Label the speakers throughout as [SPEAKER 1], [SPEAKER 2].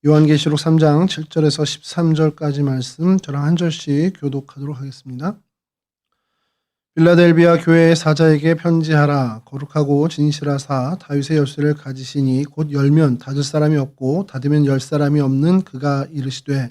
[SPEAKER 1] 요한계시록 3장 7절에서 13절까지 말씀 저랑 한 절씩 교독하도록 하겠습니다. 빌라델비아 교회의 사자에게 편지하라. 거룩하고 진실하사 다윗의 열쇠를 가지시니 곧 열면 닫을 사람이 없고 닫으면 열 사람이 없는 그가 이르시되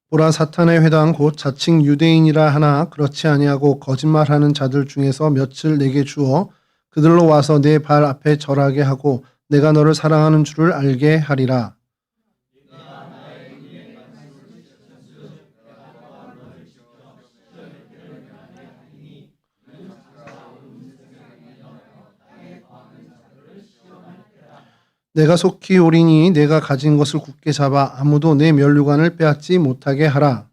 [SPEAKER 1] 보라, 사탄의 회당 곧 자칭 유대인이라 하나 그렇지 아니하고 거짓말하는 자들 중에서 몇을 내게 주어 그들로 와서 내 발 앞에 절하게 하고 내가 너를 사랑하는 줄을 알게 하리라. 내가 속히 오리니 내가 가진 것을 굳게 잡아 아무도 내 면류관을 빼앗지 못하게 하라.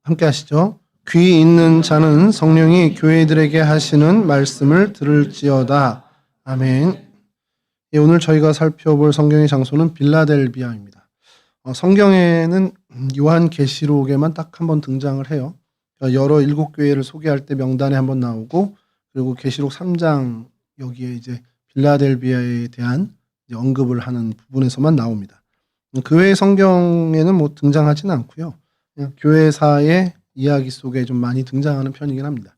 [SPEAKER 1] 함께 하시죠. 귀 있는 자는 성령이 교회들에게 하시는 말씀을 들을지어다. 아멘. 오늘 저희가 살펴볼 성경의 장소는 빌라델비아입니다. 성경에는 요한계시록에만 딱 한 번 등장을 해요. 여러 일곱 교회를 소개할 때 명단에 한번 나오고, 그리고 계시록 3장 여기에 이제 빌라델비아에 대한 언급을 하는 부분에서만 나옵니다. 그 외의 성경에는 뭐 등장하지는 않고요. 그냥 교회사의 이야기 속에 좀 많이 등장하는 편이긴 합니다.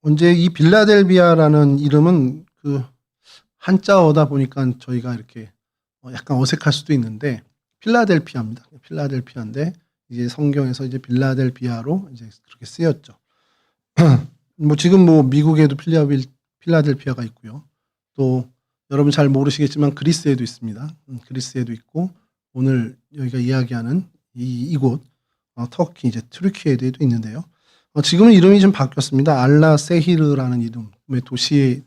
[SPEAKER 1] 언제 이 빌라델비아라는 이름은 그 한자어다 보니까 저희가 이렇게 약간 어색할 수도 있는데 필라델피아입니다. 필라델피아인데 이제 성경에서 이제 빌라델비아로 이제 그렇게 쓰였죠. 뭐 지금 뭐 미국에도 필라델피아가 있고요. 또 여러분 잘 모르시겠지만 그리스에도 있습니다. 그리스에도 있고 오늘 여기가 이야기하는 이곳 터키 이제 트르키에도 있는데요. 지금은 이름이 좀 바뀌었습니다. 알라세히르라는 이름의 도시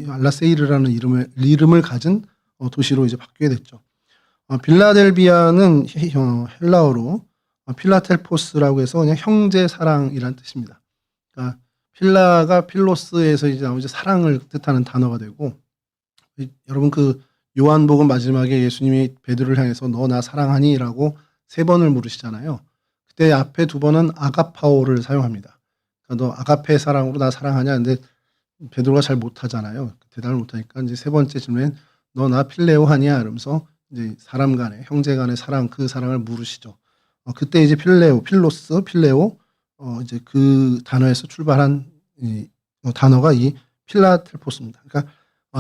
[SPEAKER 1] 알라세히르라는 이름을 가진 도시로 이제 바뀌게 됐죠. 빌라델비아는 헬라어로 필라텔포스라고 해서 그냥 형제 사랑이라는 뜻입니다. 그러니까 필라가 필로스에서 이제 나오죠. 사랑을 뜻하는 단어가 되고, 여러분 그 요한복음 마지막에 예수님이 베드로를 향해서 너 나 사랑하니라고 3번을 물으시잖아요. 그때 앞에 2번은 아가파오를 사용합니다. 그러니까 너 아가페 사랑으로 나 사랑하냐? 근데 베드로가 잘 못하잖아요. 대답을 못하니까 이제 3번째 질문엔 너 나 필레오 하냐? 이러면서 이제 사람 간의 형제 간의 사랑, 그 사랑을 물으시죠. 그때 이제 필로스, 필레오 이제 그 단어에서 출발한 이 단어가 이 필라텔포스입니다. 그러니까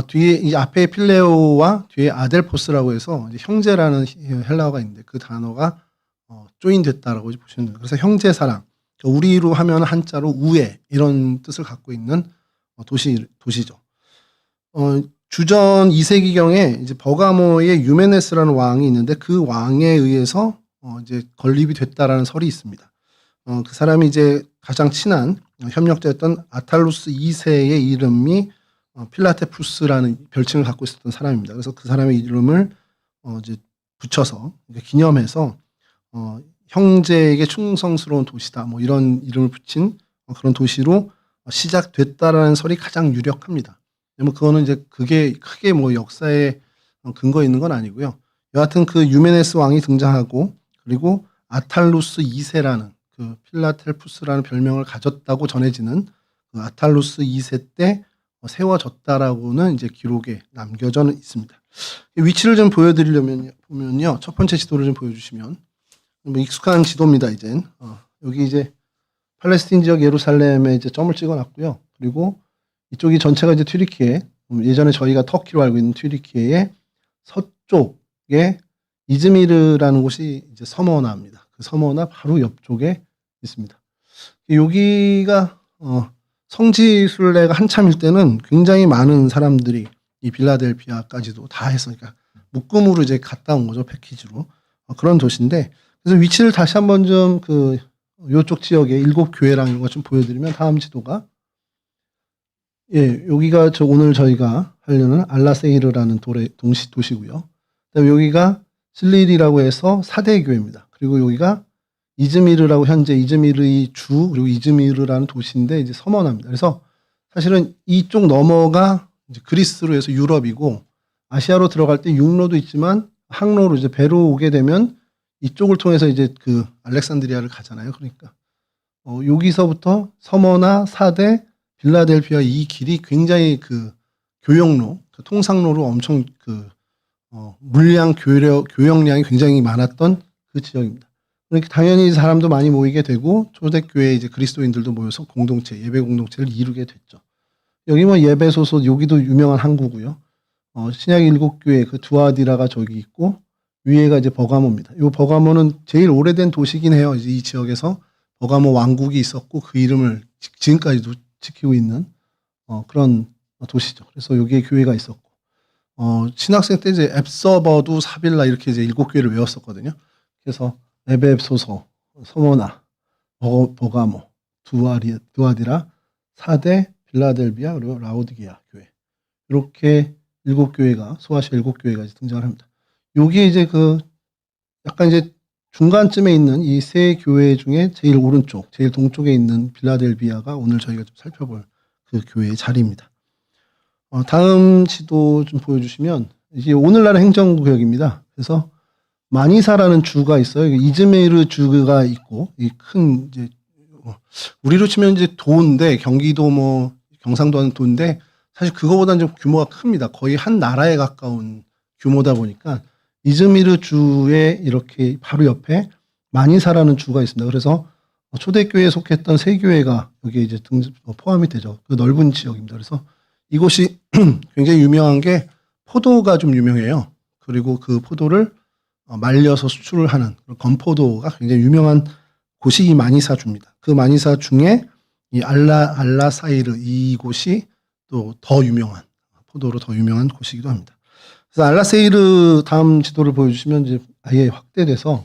[SPEAKER 1] 뒤에 이 앞에 필레오와 뒤에 아델포스라고 해서 이제 형제라는 헬라어가 있는데 그 단어가 조인됐다라고 보시면 돼요. 그래서 형제 사랑, 우리로 하면 한자로 우애 이런 뜻을 갖고 있는 도시죠. 주전 2세기경에 이제 버가모의 유메네스라는 왕이 있는데 그 왕에 의해서 이제 건립이 됐다라는 설이 있습니다. 그 사람이 이제 가장 친한 협력자였던 아탈루스 2세의 이름이 필라테푸스라는 별칭을 갖고 있었던 사람입니다. 그래서 그 사람의 이름을 이제 붙여서 기념해서 형제에게 충성스러운 도시다, 뭐 이런 이름을 붙인 그런 도시로 시작됐다라는 설이 가장 유력합니다. 뭐 그거는 이제 그게 크게 뭐 역사에 근거 있는 건 아니고요. 여하튼 그 유메네스 왕이 등장하고, 그리고 아탈루스 2세라는 그 필라텔푸스라는 별명을 가졌다고 전해지는 그 아탈루스 2세 때 세워졌다라고는 이제 기록에 남겨져 있습니다. 위치를 좀 보여드리려면요, 첫 번째 지도를 좀 보여주시면, 뭐 익숙한 지도입니다. 이젠 여기 이제 팔레스틴 지역 예루살렘에 이제 점을 찍어놨고요. 그리고 이쪽이 전체가 이제 튀르키예, 예전에 저희가 터키로 알고 있는 튀르키예의 서쪽에 이즈미르라는 곳이 이제 서머나입니다. 그 서머나 바로 옆쪽에 있습니다. 여기가 성지순례가 한참일 때는 굉장히 많은 사람들이 이 빌라델비아까지도 다 해서, 그러니까 묶음으로 이제 갔다 온 거죠, 패키지로. 그런 도시인데, 그래서 위치를 다시 한번 좀 요쪽 지역의 7 교회랑 이런 거 좀 보여드리면, 다음 지도가 예, 여기가 오늘 저희가 하려는 알라세이르라는 도시고요. 그다음에 여기가 실릴이라고 해서 사대 교회입니다. 그리고 여기가 이즈미르라고 현재 이즈미르의 주 그리고 이즈미르라는 도시인데 이제 서머나입니다. 그래서 사실은 이쪽 너머가 이제 그리스로 해서 유럽이고 아시아로 들어갈 때 육로도 있지만 항로로 이제 배로 오게 되면 이쪽을 통해서 이제 그 알렉산드리아를 가잖아요. 그러니까 여기서부터 서머나 사대 빌라델피아 이 길이 굉장히 그 교역로, 그 통상로로 엄청 그 물량 교역량이 굉장히 많았던 그 지역입니다. 그러니까 당연히 사람도 많이 모이게 되고 초대교회 이제 그리스도인들도 모여서 공동체, 예배 공동체를 이루게 됐죠. 여기 뭐 예배소서 여기도 유명한 항구고요. 신약 일곱 교회 그 두아디라가 저기 있고 위에가 이제 버가모입니다. 이 버가모는 제일 오래된 도시긴 해요. 이제 이 지역에서 버가모 왕국이 있었고 그 이름을 지금까지도 지키고 있는 그런 도시죠. 그래서 여기에 교회가 있었고 신학생 때 이제 앱서버두 사빌라 이렇게 이제 일곱 교회를 외웠었거든요. 그래서 에베소서, 서머나, 버가모, 두아디라, 사대, 빌라델비아 그리고 라오디게아 교회 이렇게 일곱 교회가 소아시아 일곱 교회가 등장을 합니다. 여기에 이제 그 약간 이제 중간쯤에 있는 이 세 교회 중에 제일 오른쪽, 제일 동쪽에 있는 빌라델비아가 오늘 저희가 좀 살펴볼 그 교회의 자리입니다. 다음 지도 좀 보여주시면 이게 오늘날의 행정구역입니다. 그래서 마니사라는 주가 있어요. 이즈메르 주가 있고 이 큰 이제 우리로 치면 이제 도인데 경기도 뭐 경상도 하는 도인데 사실 그거보다는 좀 규모가 큽니다. 거의 한 나라에 가까운 규모다 보니까 이즈미르 주에 이렇게 바로 옆에 마니사라는 주가 있습니다. 그래서 초대교회에 속했던 세 교회가 여기에 이제 포함이 되죠. 그 넓은 지역입니다. 그래서 이곳이 굉장히 유명한 게 포도가 좀 유명해요. 그리고 그 포도를 말려서 수출을 하는 건포도가 굉장히 유명한 곳이 이 마니사주입니다. 그 마니사 중에 이 알라사이르 이곳이 또 더 유명한 포도로 더 유명한 곳이기도 합니다. 그래서 알라세이르 다음 지도를 보여주시면 이제 아예 확대돼서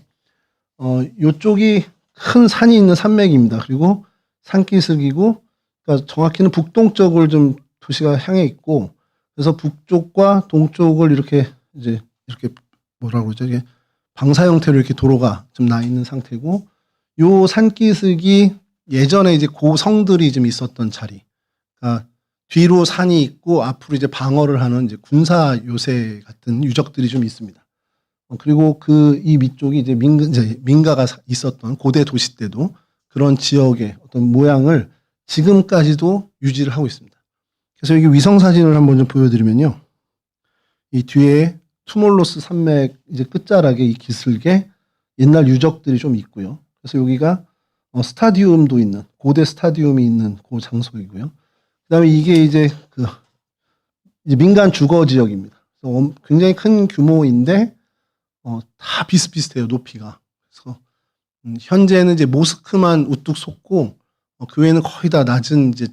[SPEAKER 1] 이쪽이 큰 산이 있는 산맥입니다. 그리고 산기슭이고 그러니까 정확히는 북동쪽을 좀 도시가 향해 있고 그래서 북쪽과 동쪽을 이렇게 이제 이렇게 뭐라고 그러죠? 이게 방사 형태로 이렇게 도로가 좀 나 있는 상태고 요 산기슭이 예전에 이제 고성들이 좀 있었던 자리. 그러니까 뒤로 산이 있고 앞으로 이제 방어를 하는 이제 군사 요새 같은 유적들이 좀 있습니다. 그리고 이 밑쪽이 이제 민가가 있었던 고대 도시 때도 그런 지역의 어떤 모양을 지금까지도 유지를 하고 있습니다. 그래서 여기 위성 사진을 한번 좀 보여드리면요. 이 뒤에 투몰로스 산맥 이제 끝자락에 이 기슭에 옛날 유적들이 좀 있고요. 그래서 여기가 스타디움도 있는 고대 스타디움이 있는 그 장소이고요. 그다음에 이게 이제 이제 민간 주거 지역입니다. 그래서 굉장히 큰 규모인데 다 비슷비슷해요 높이가. 그래서 현재는 이제 모스크만 우뚝 솟고 그 외에는 거의 다 낮은 이제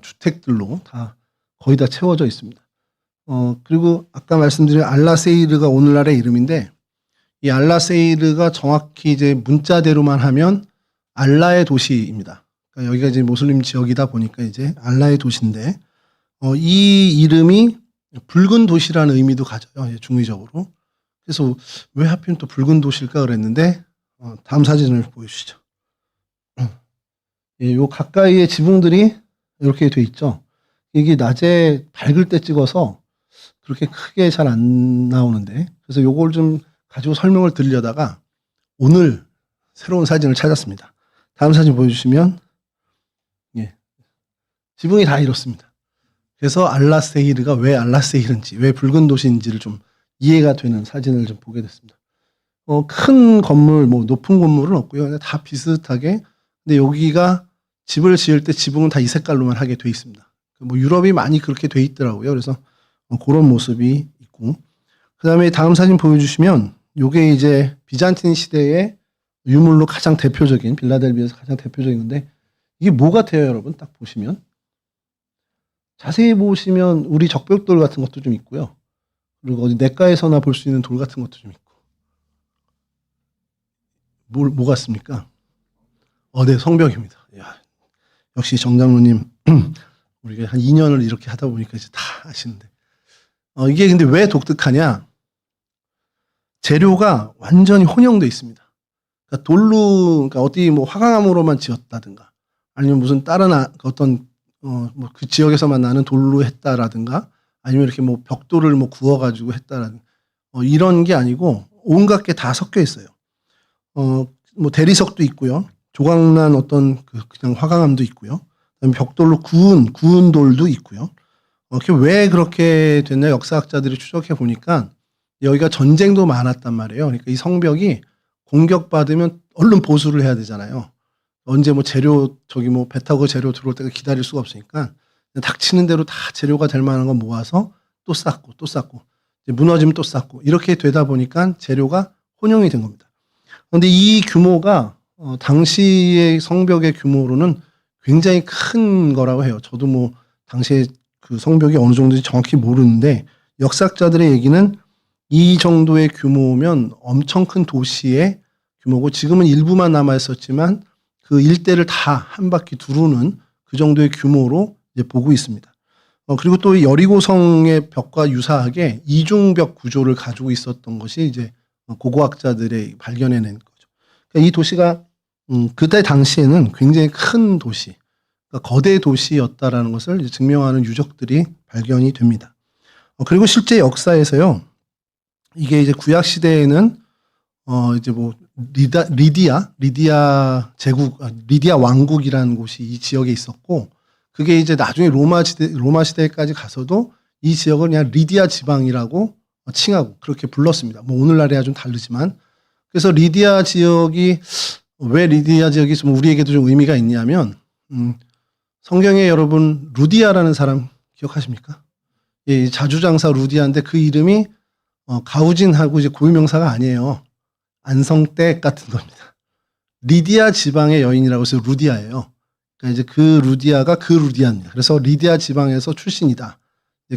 [SPEAKER 1] 주택들로 다 거의 다 채워져 있습니다. 그리고 아까 말씀드린 알라세이르가 오늘날의 이름인데 이 알라세이르가 정확히 이제 문자대로만 하면 알라의 도시입니다. 그러니까 여기가 이제 모슬림 지역이다 보니까 이제 알라의 도시인데 이 이름이 붉은 도시라는 의미도 가져요. 중의적으로. 그래서 왜 하필 또 붉은 도시일까 그랬는데 다음 사진을 보여주시죠. 예, 요 가까이에 지붕들이 이렇게 돼 있죠. 이게 낮에 밝을 때 찍어서 그렇게 크게 잘 안 나오는데 그래서 요걸 좀 가지고 설명을 드리려다가 오늘 새로운 사진을 찾았습니다. 다음 사진 보여주시면 예, 지붕이 다 이렇습니다. 그래서 알라세이르가 왜 알라세이르인지 왜 붉은 도시인지를 좀 이해가 되는 사진을 좀 보게 됐습니다. 큰 건물 뭐 높은 건물은 없고요. 다 비슷하게 근데 여기가 집을 지을 때 지붕은 다 이 색깔로만 하게 돼 있습니다. 뭐 유럽이 많이 그렇게 돼 있더라고요. 그래서 그런 모습이 있고 그다음에 다음 사진 보여주시면 요게 이제 비잔틴 시대의 유물로 가장 대표적인 빌라델비아에서 가장 대표적인 건데 이게 뭐 같아요 여러분 딱 보시면 자세히 보시면 우리 적벽돌 같은 것도 좀 있고요. 그리고 어디 냇가에서나 볼 수 있는 돌 같은 것도 좀 있고 뭐 같습니까? 네 성벽입니다. 야, 역시 정장로님 우리가 한 2년을 이렇게 하다 보니까 이제 다 아시는데. 이게 근데 왜 독특하냐? 재료가 완전히 혼용돼 있습니다. 그러니까 그러니까 어디 뭐 화강암으로만 지었다든가, 아니면 무슨 다른 어떤 뭐 그 지역에서만 나는 돌로 했다라든가, 아니면 이렇게 뭐 벽돌을 뭐 구워가지고 했다라든가, 이런 게 아니고 온갖 게 다 섞여 있어요. 뭐 대리석도 있고요, 조각난 어떤 그냥 화강암도 있고요, 그다음에 벽돌로 구운 돌도 있고요. 왜 그렇게 됐냐, 역사학자들이 추적해 보니까 여기가 전쟁도 많았단 말이에요. 그러니까 이 성벽이 공격받으면 얼른 보수를 해야 되잖아요. 언제 뭐 재료, 저기 뭐 배 타고 재료 들어올 때가 기다릴 수가 없으니까 닥치는 대로 다 재료가 될 만한 거 모아서 또 쌓고 또 쌓고, 무너지면 또 쌓고, 이렇게 되다 보니까 재료가 혼용이 된 겁니다. 그런데 이 규모가 당시의 성벽의 규모로는 굉장히 큰 거라고 해요. 저도 뭐 당시에 그 성벽이 어느 정도인지 정확히 모르는데, 역사학자들의 얘기는 이 정도의 규모면 엄청 큰 도시의 규모고, 지금은 일부만 남아 있었지만 그 일대를 다 한 바퀴 두르는 그 정도의 규모로 이제 보고 있습니다. 그리고 또 여리고성의 벽과 유사하게 이중벽 구조를 가지고 있었던 것이 이제 고고학자들의 발견해낸 거죠. 그러니까 이 도시가 그때 당시에는 굉장히 큰 도시, 그러니까 거대 도시였다라는 것을 이제 증명하는 유적들이 발견이 됩니다. 그리고 실제 역사에서요, 이게 이제 구약 시대에는 이제 뭐 리디아 제국, 리디아 왕국이라는 곳이 이 지역에 있었고, 그게 이제 나중에 로마 시대까지 가서도 이 지역을 그냥 리디아 지방이라고 칭하고 그렇게 불렀습니다. 뭐 오늘날이야 좀 다르지만. 그래서 리디아 지역이, 왜 리디아 지역이 좀 우리에게도 좀 의미가 있냐면, 성경에 여러분 루디아라는 사람 기억하십니까? 예, 자주장사 루디아인데 그 이름이 가우진하고 이제 고유명사가 아니에요. 안성댁 같은 겁니다. 리디아 지방의 여인이라고 해서 루디아예요. 그러니까 이제 그 루디아가 그 루디아입니다. 그래서 리디아 지방에서 출신이다.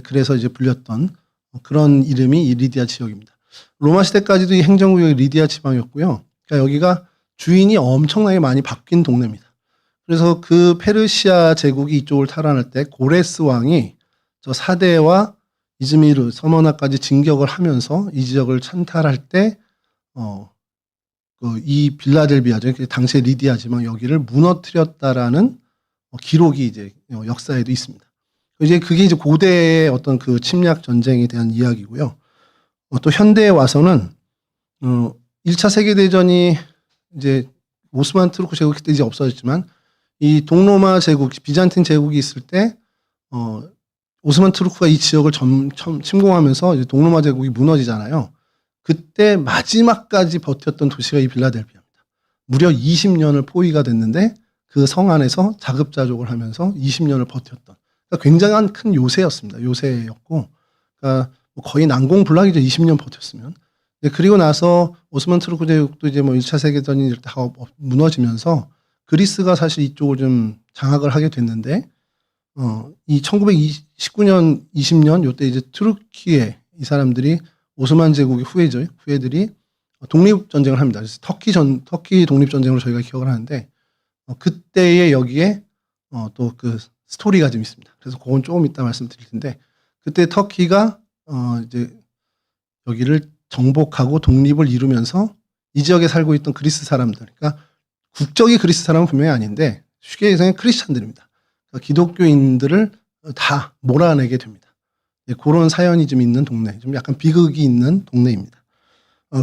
[SPEAKER 1] 그래서 이제 불렸던 그런 이름이 이 리디아 지역입니다. 로마 시대까지도 이 행정구역이 리디아 지방이었고요. 그러니까 여기가 주인이 엄청나게 많이 바뀐 동네입니다. 그래서 그 페르시아 제국이 이쪽을 탈환할 때 고레스 왕이 저 사대와 이즈미르, 서머나까지 진격을 하면서 이 지역을 찬탈할 때 이 빌라델비아죠, 당시의 리디아 지방, 여기를 무너뜨렸다라는 기록이 이제 역사에도 있습니다. 이제 그게 이제 고대의 어떤 그 침략 전쟁에 대한 이야기고요. 또 현대에 와서는 1차 세계대전이 이제 오스만 투르크 제국 그때 이제 없어졌지만, 이 동로마 제국, 비잔틴 제국이 있을 때 오스만 투르크가 이 지역을 침공하면서 이제 동로마 제국이 무너지잖아요. 그때 마지막까지 버텼던 도시가 이 빌라델비아입니다. 무려 20년을 포위가 됐는데 그 성 안에서 자급자족을 하면서 20년을 버텼던, 그러니까 굉장한 큰 요새였습니다. 요새였고, 그러니까 거의 난공불락이죠. 20년 버텼으면. 그리고 나서 오스만 투르크 제국도 이제 뭐 1차 세계대전이 이렇게 다 무너지면서 그리스가 사실 이쪽을 좀 장악을 하게 됐는데, 이 1919년, 20년 요때 이제 투르키에 이 사람들이 오스만 제국의 후예들이 독립전쟁을 합니다. 그래서 터키 독립전쟁으로 저희가 기억을 하는데, 그때에 여기에 또 그 스토리가 좀 있습니다. 그래서 그건 조금 이따 말씀드릴 텐데, 그때 터키가 이제 여기를 정복하고 독립을 이루면서 이 지역에 살고 있던 그리스 사람들, 그러니까 국적이 그리스 사람은 분명히 아닌데 쉽게 얘기하면 크리스찬들입니다. 그러니까 기독교인들을 다 몰아내게 됩니다. 그런 사연이 좀 있는 동네, 좀 약간 비극이 있는 동네입니다.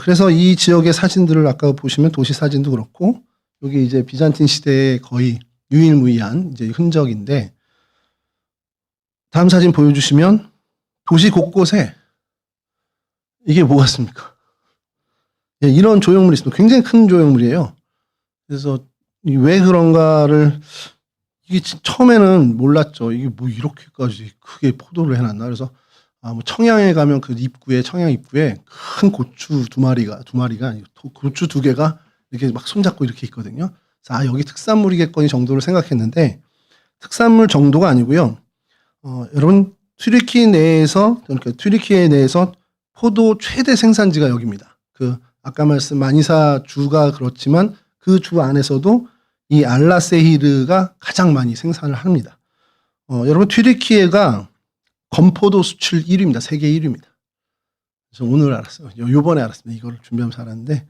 [SPEAKER 1] 그래서 이 지역의 사진들을 아까 보시면 도시 사진도 그렇고, 여기 이제 비잔틴 시대의 거의 유일무이한 이제 흔적인데, 다음 사진 보여주시면 도시 곳곳에 이게 뭐 같습니까? 예, 이런 조형물이 있습니다. 굉장히 큰 조형물이에요. 그래서 왜 그런가를, 이게 처음에는 몰랐죠. 이게 뭐 이렇게까지 크게 포도를 해놨나. 그래서 뭐 청양에 가면 그 입구에, 청양 입구에 큰 고추 두 마리가 아니고 고추 두 개가 이렇게 막 손잡고 이렇게 있거든요. 그래서 여기 특산물이겠거니 정도를 생각했는데, 특산물 정도가 아니고요. 여러분 튀르키 내에서, 그러니까 튀르키예 내에서 포도 최대 생산지가 여기입니다. 그 아까 말씀 마니사 주가 그렇지만 그 주 안에서도 이 알라세히르가 가장 많이 생산을 합니다. 여러분 튀르키예가 건포도 수출 1위입니다. 세계 1위입니다. 그래서 오늘 알았어요. 요번에 알았습니다. 이걸 준비하면서 알았는데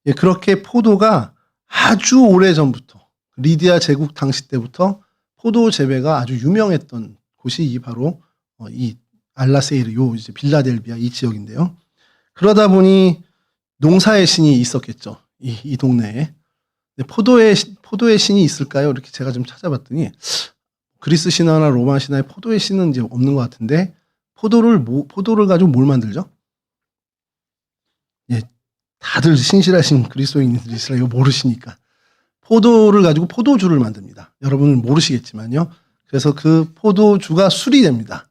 [SPEAKER 1] 예, 그렇게 포도가 아주 오래 전부터 리디아 제국 당시 때부터 포도 재배가 아주 유명했던 곳이 바로 이 알라세이르 요 이제 빌라델비아 이 지역인데요. 그러다 보니 농사의 신이 있었겠죠. 이 동네에. 포도의 신이 있을까요? 이렇게 제가 좀 찾아봤더니 그리스 신화나 로마 신화에 포도의 신은 이제 없는 것 같은데 포도를 가지고 뭘 만들죠? 예, 다들 신실하신 그리스도인들이 있으라 이거 모르시니까 포도를 가지고 포도주를 만듭니다. 여러분은 모르시겠지만요. 그래서 그 포도주가 술이 됩니다.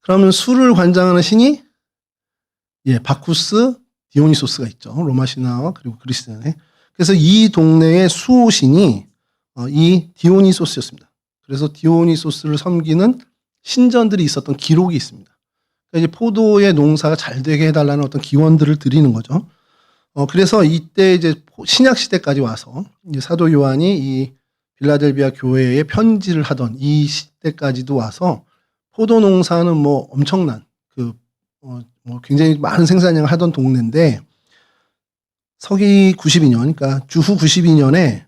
[SPEAKER 1] 그러면 술을 관장하는 신이 바쿠스, 디오니소스가 있죠. 로마 신화와 그리고 그리스 신화에. 그래서 이 동네의 수호신이 이 디오니소스였습니다. 그래서 디오니소스를 섬기는 신전들이 있었던 기록이 있습니다. 그러니까 이제 포도의 농사가 잘 되게 해달라는 어떤 기원들을 드리는 거죠. 그래서 이때 이제 신약 시대까지 와서 이제 사도 요한이 이 빌라델비아 교회에 편지를 하던 이 시대까지도 와서 포도 농사는 뭐 엄청난 뭐 굉장히 많은 생산량을 하던 동네인데 서기 92년, 그러니까 주후 92년에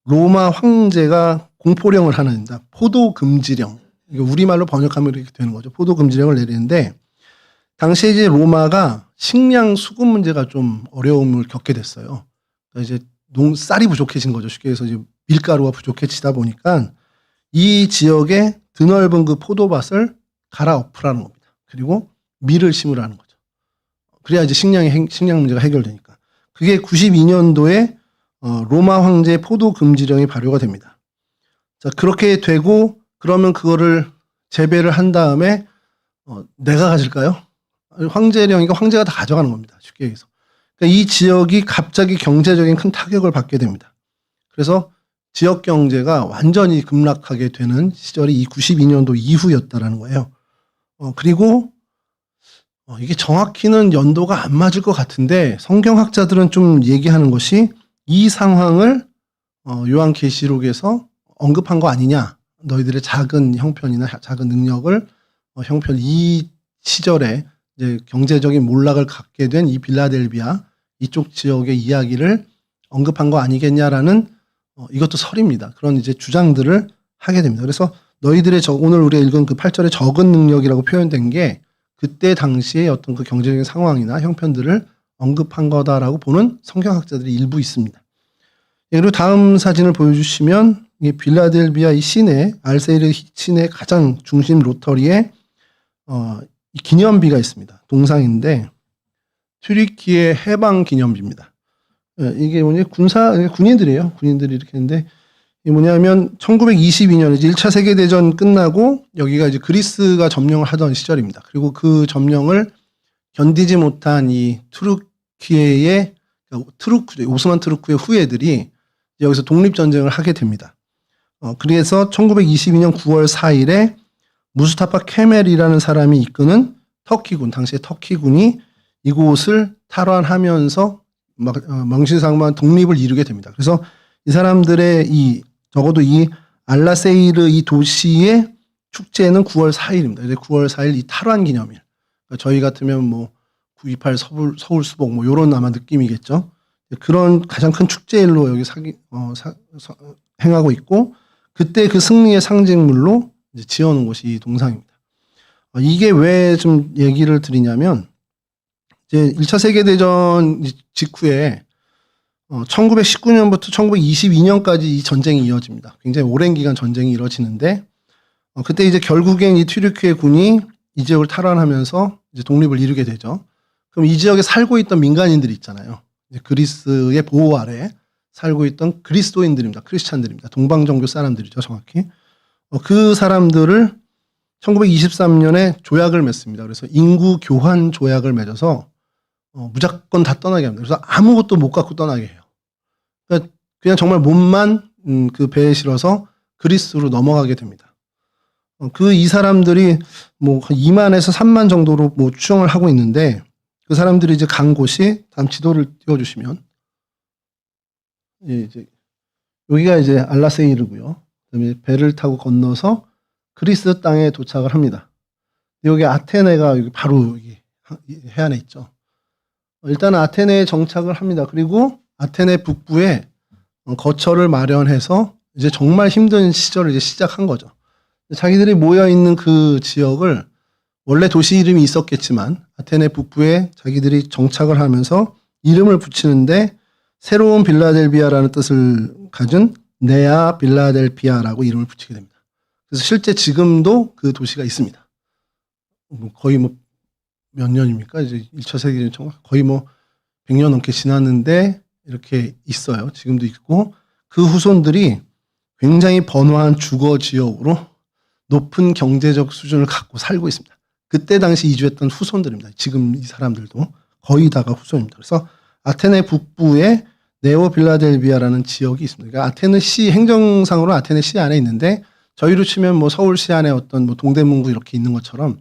[SPEAKER 1] 로마 황제가 공포령을 하는 포도 금지령, 우리말로 번역하면 이렇게 되는 거죠. 포도 금지령을 내리는데 당시에 이제 로마가 식량 수급 문제가 좀 어려움을 겪게 됐어요. 그러니까 이제 쌀이 부족해진 거죠. 쉽게 해서 이제 밀가루가 부족해지다 보니까 이 지역에 드넓은 그 포도밭을 갈아엎으라는 겁니다. 그리고 밀을 심으라는 거죠. 그래야 이제 식량 문제가 해결되니까. 그게 92년도에 로마 황제의 포도 금지령이 발효가 됩니다. 자, 그렇게 되고 그러면 그거를 재배를 한 다음에 내가 가질까요? 황제령이니까 황제가 다 가져가는 겁니다. 쉽게 얘기해서. 그러니까 이 지역이 갑자기 경제적인 큰 타격을 받게 됩니다. 그래서 지역 경제가 완전히 급락하게 되는 시절이 이 92년도 이후였다라는 거예요. 그리고 이게 정확히는 연도가 안 맞을 것 같은데 성경학자들은 좀 얘기하는 것이 이 상황을 요한계시록에서 언급한 거 아니냐. 너희들의 작은 형편이나 작은 능력을 형편 이 시절에 이제 경제적인 몰락을 갖게 된 이 빌라델비아 이쪽 지역의 이야기를 언급한 거 아니겠냐라는 이것도 설입니다. 그런 이제 주장들을 하게 됩니다. 그래서 너희들의 오늘 우리가 읽은 그 8절의 적은 능력이라고 표현된 게 그때 당시에 어떤 그 경제적인 상황이나 형편들을 언급한 거다라고 보는 성경학자들이 일부 있습니다. 그리고 다음 사진을 보여주시면 이 빌라델비아 이 시내 알세이르 시내 가장 중심 로터리에 이 기념비가 있습니다. 동상인데 튀르키예 해방 기념비입니다. 이게 뭐냐 군인들이에요. 군인들이 이렇게 했는데 이게 뭐냐면 1922년 이제 1차 세계대전 끝나고 여기가 이제 그리스가 점령을 하던 시절입니다. 그리고 그 점령을 견디지 못한 이 튀르키예의 오스만 투르크의 후예들이 여기서 독립전쟁을 하게 됩니다. 그래서 1922년 9월 4일에 무스타파 케멜이라는 사람이 이끄는 터키군, 당시의 터키군이 이곳을 탈환하면서 명실상부한 독립을 이루게 됩니다. 그래서 이 사람들의 적어도 이 알라세이르 이 도시의 축제는 9월 4일입니다. 이제 9월 4일 이 탈환 기념일. 그러니까 저희 같으면 뭐 9.28 서울 수복 뭐 요런 아마 느낌이겠죠. 그런 가장 큰 축제일로 여기 행하고 있고 그때 그 승리의 상징물로 이제 지어놓은 곳이 이 동상입니다. 이게 왜 좀 얘기를 드리냐면 이제 1차 세계대전 직후에 1919년부터 1922년까지 이 전쟁이 이어집니다. 굉장히 오랜 기간 전쟁이 이루어지는데 그때 이제 결국엔 이 튀르키예 군이 이 지역을 탈환하면서 이제 독립을 이루게 되죠. 그럼 이 지역에 살고 있던 민간인들이 있잖아요. 이제 그리스의 보호 아래 살고 있던 그리스도인들입니다. 크리스찬들입니다. 동방종교 사람들이죠, 정확히. 그 사람들을 1923년에 조약을 맺습니다. 그래서 인구 교환 조약을 맺어서 무조건 다 떠나게 합니다. 그래서 아무것도 못 갖고 떠나게 해요. 그러니까 그냥 정말 몸만 그 배에 실어서 그리스로 넘어가게 됩니다. 이 사람들이 뭐 2만에서 3만 정도로 뭐 추정을 하고 있는데 그 사람들이 이제 간 곳이 다음 지도를 띄워주시면 이제 여기가 이제 알라세이르고요. 그다음에 배를 타고 건너서 그리스 땅에 도착을 합니다. 여기 아테네가 여기 바로 여기 해안에 있죠. 일단 아테네에 정착을 합니다. 그리고 아테네 북부에 거처를 마련해서 이제 정말 힘든 시절을 이제 시작한 거죠. 자기들이 모여 있는 그 지역을 원래 도시 이름이 있었겠지만 아테네 북부에 자기들이 정착을 하면서 이름을 붙이는데 새로운 빌라델비아라는 뜻을 가진 네아 빌라델비아라고 이름을 붙이게 됩니다. 그래서 실제 지금도 그 도시가 있습니다. 거의 뭐 몇 년입니까? 이제 1차 세계대전 거의 뭐 100년 넘게 지났는데 이렇게 있어요. 지금도 있고 그 후손들이 굉장히 번화한 주거 지역으로 높은 경제적 수준을 갖고 살고 있습니다. 그때 당시 이주했던 후손들입니다. 지금 이 사람들도 거의 다가 후손입니다. 그래서 아테네 북부에 네오 빌라델비아라는 지역이 있습니다. 그러니까 아테네시 행정상으로 아테네시 안에 있는데 저희로 치면 뭐 서울시 안에 어떤 뭐 동대문구 이렇게 있는 것처럼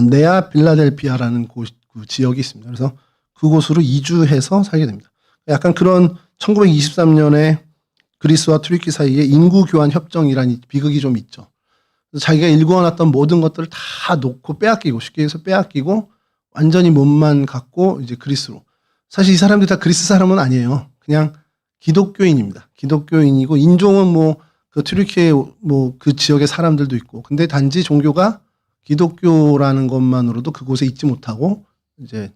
[SPEAKER 1] 네아 빌라델비아라는 그 지역이 있습니다. 그래서 그곳으로 이주해서 살게 됩니다. 약간 그런 1923년에 그리스와 투르키 사이에 인구 교환 협정이라는 비극이 좀 있죠. 그래서 자기가 일구어놨던 모든 것들을 다 놓고 빼앗기고 쉽게 해서 빼앗기고 완전히 몸만 갖고 이제 그리스로. 사실 이 사람들이 다 그리스 사람은 아니에요. 그냥 기독교인입니다. 기독교인이고 인종은 뭐 그 튀르키예 뭐 그 지역의 사람들도 있고 근데 단지 종교가 기독교라는 것만으로도 그곳에 있지 못하고 이제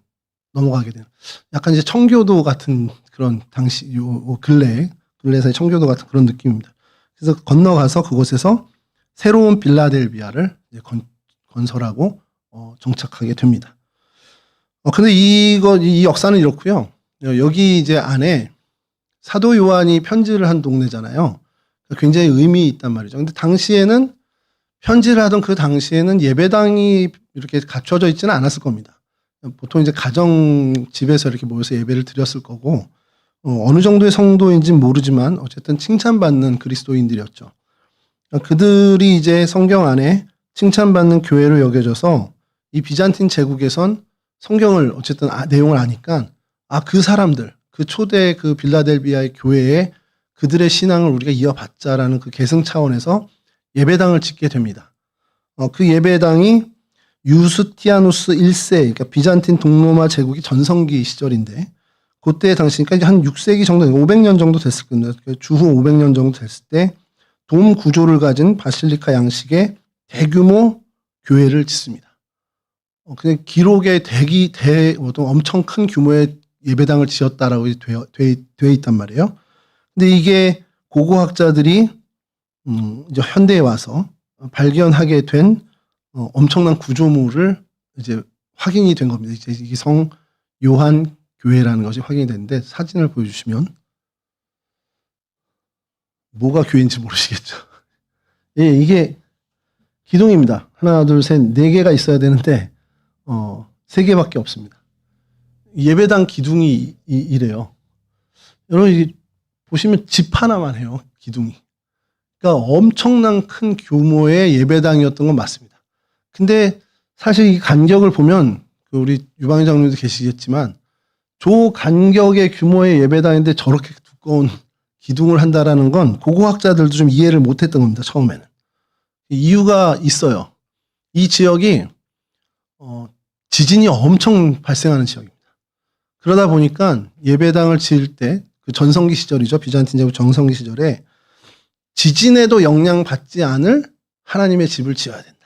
[SPEAKER 1] 넘어가게 되는 약간 이제 청교도 같은 그런 당시 요 근래사의 청교도 같은 그런 느낌입니다. 그래서 건너가서 그곳에서 새로운 빌라델비아를 이제 건설하고 정착하게 됩니다. 근데 이 역사는 이렇고요. 여기 이제 안에 사도 요한이 편지를 한 동네잖아요. 굉장히 의미 있단 말이죠. 근데 당시에는 편지를 하던 그 당시에는 예배당이 이렇게 갖춰져 있지는 않았을 겁니다. 보통 이제 가정 집에서 이렇게 모여서 예배를 드렸을 거고 어느 정도의 성도인지는 모르지만 어쨌든 칭찬받는 그리스도인들이었죠. 그들이 이제 성경 안에 칭찬받는 교회로 여겨져서 이 비잔틴 제국에선 성경을 어쨌든 내용을 아니까 그 사람들 그 초대 그 빌라델비아의 교회에 그들의 신앙을 우리가 이어받자라는 그 계승 차원에서 예배당을 짓게 됩니다. 그 예배당이 유스티아누스 1세, 그러니까 비잔틴 동로마 제국이 전성기 시절인데, 그때 당시니까 한 6세기 정도, 500년 정도 됐을 겁니다. 주후 500년 정도 됐을 때, 돔 구조를 가진 바실리카 양식의 대규모 교회를 짓습니다. 그냥 기록에 어떤 엄청 큰 규모의 예배당을 지었다라고 되어 있단 말이에요. 근데 이게 고고학자들이 이제 현대에 와서 발견하게 된 엄청난 구조물을 이제 확인이 된 겁니다. 이제 이게 성 요한 교회라는 것이 확인이 됐는데 사진을 보여주시면 뭐가 교회인지 모르시겠죠. 예, 이게 기둥입니다. 하나, 둘, 셋, 네 개가 있어야 되는데 세 개밖에 없습니다. 예배당 기둥이 이래요. 여러분 보시면 집 하나만 해요. 기둥이. 그러니까 엄청난 큰 규모의 예배당이었던 건 맞습니다. 근데 사실 이 간격을 보면 우리 유방희 장로님도 계시겠지만 저 간격의 규모의 예배당인데 저렇게 두꺼운 기둥을 한다라는 건 고고학자들도 좀 이해를 못했던 겁니다. 처음에는. 이유가 있어요. 이 지역이 지진이 엄청 발생하는 지역입니다. 그러다 보니까 예배당을 지을 때 그 전성기 시절이죠. 비잔틴 제국 전성기 시절에 지진에도 영향받지 않을 하나님의 집을 지어야 된다.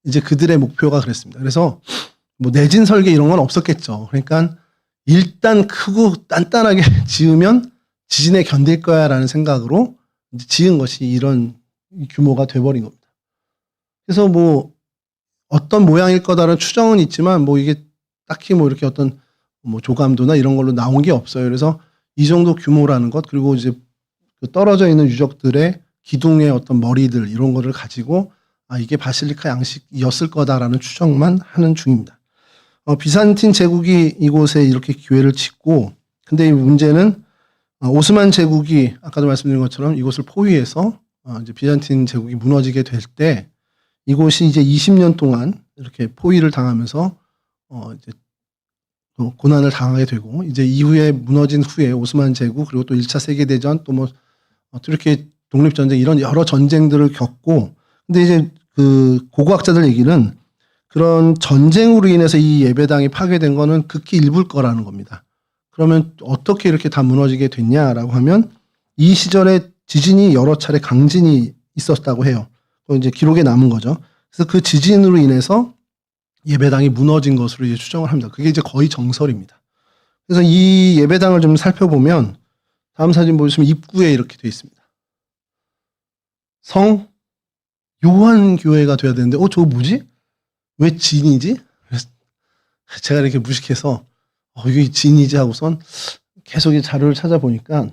[SPEAKER 1] 이제 그들의 목표가 그랬습니다. 그래서 뭐 내진 설계 이런 건 없었겠죠. 그러니까 일단 크고 단단하게 지으면 지진에 견딜 거야라는 생각으로 이제 지은 것이 이런 규모가 돼버린 겁니다. 그래서 뭐 어떤 모양일 거다라는 추정은 있지만 뭐 이게 딱히 뭐 이렇게 어떤 뭐 조감도나 이런 걸로 나온 게 없어요. 그래서 이 정도 규모라는 것 그리고 이제 떨어져 있는 유적들의 기둥의 어떤 머리들 이런 거를 가지고 이게 바실리카 양식이었을 거다라는 추정만 하는 중입니다. 비산틴 제국이 이곳에 이렇게 교회를 짓고 근데 이 문제는 오스만 제국이 아까도 말씀드린 것처럼 이곳을 포위해서 이제 비잔틴 제국이 무너지게 될 때 이곳이 이제 20년 동안 이렇게 포위를 당하면서 이제 고난을 당하게 되고 이제 이후에 무너진 후에 오스만 제국 그리고 또 1차 세계대전 또 뭐 튀르키예 독립전쟁 이런 여러 전쟁들을 겪고 근데 이제 그 고고학자들 얘기는 그런 전쟁으로 인해서 이 예배당이 파괴된 거는 극히 일부일 거라는 겁니다. 그러면 어떻게 이렇게 다 무너지게 됐냐라고 하면 이 시절에 지진이 여러 차례 강진이 있었다고 해요. 이제 기록에 남은 거죠. 그래서 그 지진으로 인해서 예배당이 무너진 것으로 이제 추정을 합니다. 그게 이제 거의 정설입니다. 그래서 이 예배당을 좀 살펴보면 다음 사진 보시면 입구에 이렇게 되어 있습니다. 성 요한교회가 돼야 되는데 저거 뭐지? 왜 진이지? 제가 이렇게 무식해서 이게 진이지 하고선 계속 이 자료를 찾아보니까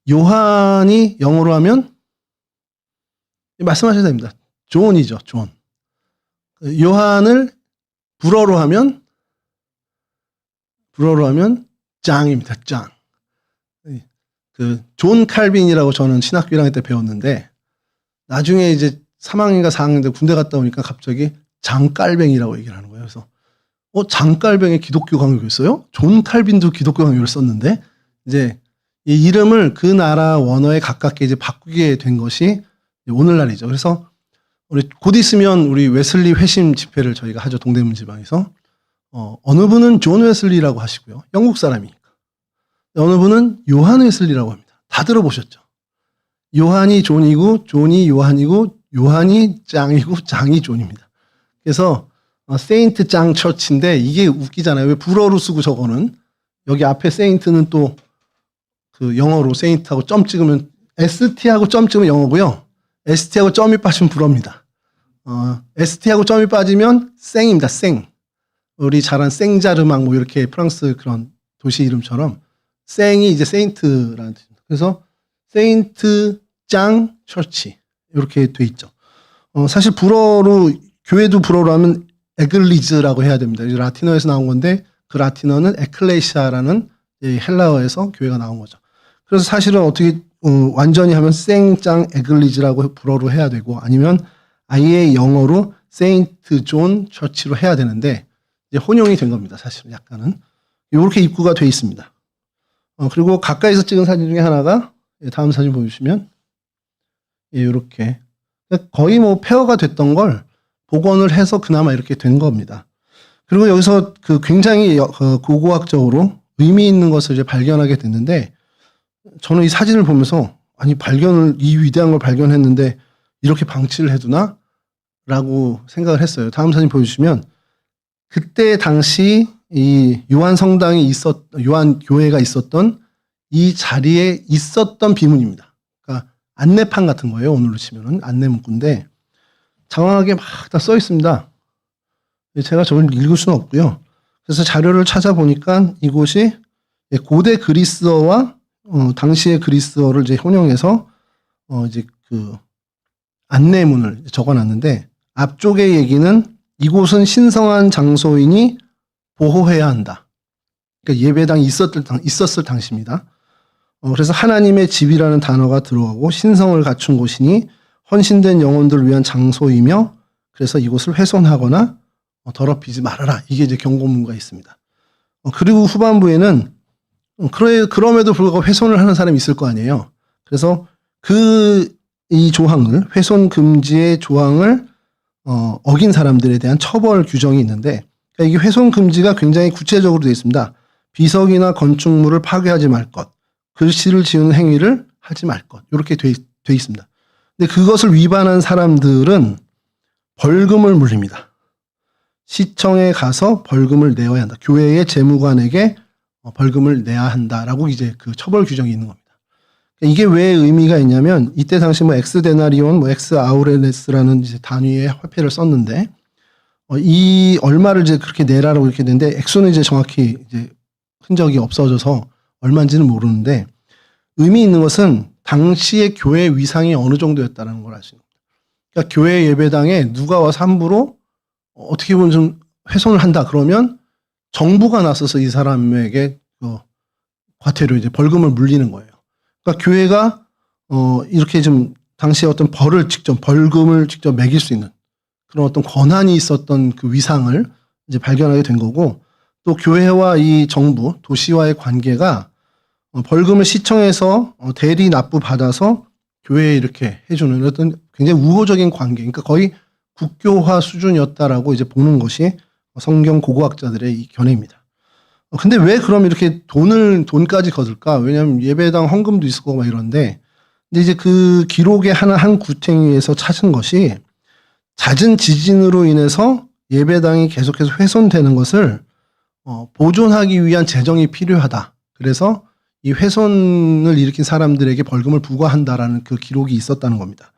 [SPEAKER 1] 요한이 영어로 하면 말씀하셔야 됩니다. 존이죠. 존. 요한을 불어로 하면 짱입니다. 짱. 그 존 칼빈이라고 저는 신학교 1학년 때 배웠는데 나중에 이제 3학년인가 4학년 때 군대 갔다 오니까 갑자기 장깔뱅이라고 얘기를 하는 거예요. 그래서 장깔뱅에 기독교 강요를 했어요? 존 칼빈도 기독교 강요를 썼는데 이제 이 이름을 그 나라 원어에 가깝게 이제 바꾸게 된 것이 오늘날이죠. 그래서 우리 곧 있으면 우리 웨슬리 회심 집회를 저희가 하죠. 동대문 지방에서. 어느 분은 존 웨슬리라고 하시고요. 영국 사람이니까. 어느 분은 요한 웨슬리라고 합니다. 다 들어보셨죠? 요한이 존이고 존이 요한이고 요한이 짱이고 짱이 존입니다. 그래서 세인트 짱 처치인데 이게 웃기잖아요. 왜 불어로 쓰고 저거는 여기 앞에 세인트는 또 그 영어로 세인트하고 점 찍으면 ST하고 점 찍으면 영어고요. ST하고 점이 빠지면 불어입니다. ST하고 점이 빠지면 생입니다. 생. 우리 잘한 생자르망 뭐 이렇게 프랑스 그런 도시 이름처럼 생이 이제 세인트라는 뜻입니다. 그래서 세인트 짱 처치 이렇게 돼 있죠. 사실 불어로 교회도 불어로 하면 에글리즈라고 해야 됩니다. 라틴어에서 나온 건데 그 라틴어는 에클레시아라는 헬라어에서 교회가 나온 거죠. 그래서 사실은 어떻게 완전히 하면 생짱 에글리즈라고 불어로 해야 되고 아니면 아예 영어로 세인트 존 처치로 해야 되는데 이제 혼용이 된 겁니다. 사실은 약간은 이렇게 입구가 돼 있습니다. 그리고 가까이서 찍은 사진 중에 하나가 다음 사진 보여주시면 이렇게 거의 뭐 폐허가 됐던 걸 복원을 해서 그나마 이렇게 된 겁니다. 그리고 여기서 그 굉장히 고고학적으로 의미 있는 것을 이제 발견하게 됐는데 저는 이 사진을 보면서 아니 이 위대한 걸 발견했는데 이렇게 방치를 해두나? 라고 생각을 했어요. 다음 사진 보여주시면 그때 당시 이 요한 교회가 있었던 이 자리에 있었던 비문입니다. 그러니까 안내판 같은 거예요. 오늘로 치면은 안내 문구인데 장황하게 막 다 써 있습니다. 제가 저걸 읽을 수는 없고요. 그래서 자료를 찾아보니까 이곳이 고대 그리스어와 당시의 그리스어를 이제 혼용해서 이제 그 안내문을 적어놨는데 앞쪽의 얘기는 이곳은 신성한 장소이니 보호해야 한다. 그러니까 예배당이 있었을 당시입니다. 그래서 하나님의 집이라는 단어가 들어가고 신성을 갖춘 곳이니 헌신된 영혼들을 위한 장소이며 그래서 이곳을 훼손하거나 더럽히지 말아라. 이게 이제 경고문가 있습니다. 그리고 후반부에는 그럼에도 불구하고 훼손을 하는 사람이 있을 거 아니에요. 그래서 이 조항을 훼손 금지의 조항을 어긴 사람들에 대한 처벌 규정이 있는데 그러니까 이게 훼손 금지가 굉장히 구체적으로 되어 있습니다. 비석이나 건축물을 파괴하지 말 것, 글씨를 지우는 행위를 하지 말 것 이렇게 돼 있습니다. 근데 그것을 위반한 사람들은 벌금을 물립니다. 시청에 가서 벌금을 내어야 한다. 교회의 재무관에게 벌금을 내야 한다라고 이제 그 처벌 규정이 있는 겁니다. 이게 왜 의미가 있냐면 이때 당시 뭐 엑스 데나리온, 뭐 엑스 아우레네스라는 이제 단위의 화폐를 썼는데 이 얼마를 이제 그렇게 내라라고 이렇게 되는데 액수는 이제 정확히 이제 흔적이 없어져서 얼마인지는 모르는데 의미 있는 것은 당시의 교회 위상이 어느 정도였다는 걸 알 수 있는 겁니다. 그러니까 교회 예배당에 누가 와서 함부로 어떻게 보면 좀 훼손을 한다 그러면 정부가 나서서 이 사람에게 과태료 이제 벌금을 물리는 거예요. 그러니까 교회가 이렇게 좀 당시에 어떤 벌금을 직접 매길 수 있는 그런 어떤 권한이 있었던 그 위상을 이제 발견하게 된 거고 또 교회와 이 정부, 도시와의 관계가 벌금을 시청에서 대리 납부 받아서 교회에 이렇게 해주는 어떤 굉장히 우호적인 관계, 그러니까 거의 국교화 수준이었다라고 이제 보는 것이 성경 고고학자들의 이 견해입니다. 근데 왜 그럼 이렇게 돈까지 거둘까? 왜냐하면 예배당 헌금도 있을 거고 막 이런데, 근데 이제 그 기록의 한 구탱이에서 찾은 것이 잦은 지진으로 인해서 예배당이 계속해서 훼손되는 것을 보존하기 위한 재정이 필요하다. 그래서 이 훼손을 일으킨 사람들에게 벌금을 부과한다라는 그 기록이 있었다는 겁니다.